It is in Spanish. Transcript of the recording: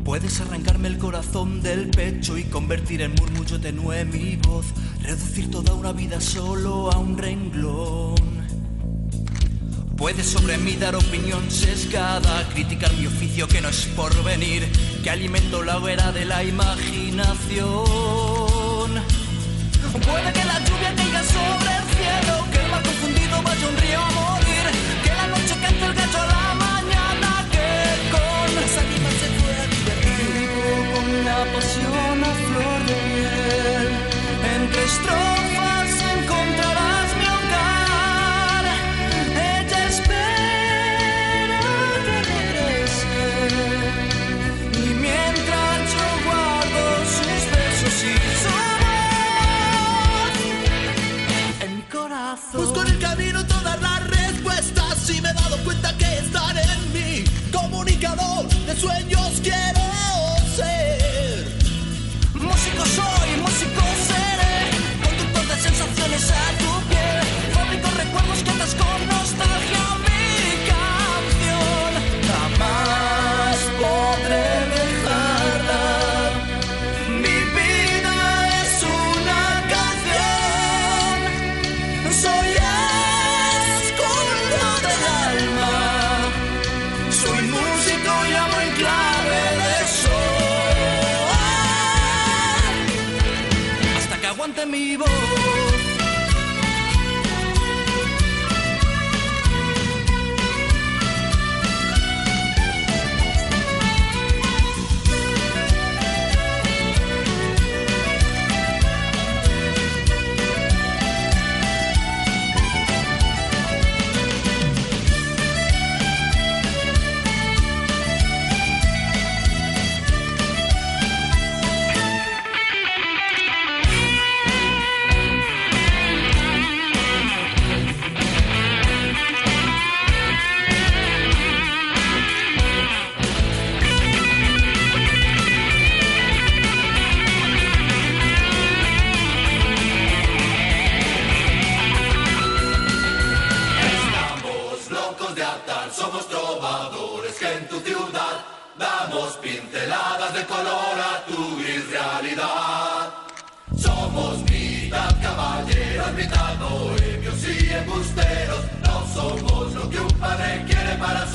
Puedes arrancarme el corazón del pecho y convertir en murmullo tenue mi voz, reducir toda una vida solo a un renglón. Puedes sobre mí dar opinión sesgada, criticar mi oficio que no es por venir, que alimento la hoguera de la imaginación. Puede que la lluvia caiga sobre el cielo, que el mar confundido vaya un río a morir, que la noche cante el gallo a la mañana, que con las ánimas se fue a divertir. Con la pasión a flor de piel, entre estrofas encontrarás mi hogar. Ella espera que regrese, y mientras yo guardo sus besos y su voz en mi corazón. Busco en el camino todas las respuestas y me he dado cuenta que están en mí. Comunicador de sueños quiero ser. Músico soy, músico seré, conductor de sensaciones a tu piel, fabrico recuerdos que atas con nostalgia mi canción. Jamás podré dejarla, mi vida es una canción. Soy escudo del alma, soy músico y amo en clave de sol, hasta que aguante mi voz. Somos trovadores que en tu ciudad damos pinceladas de color a tu gris realidad. Somos mitad caballeros, mitad bohemios y embusteros. No somos lo que un padre quiere para su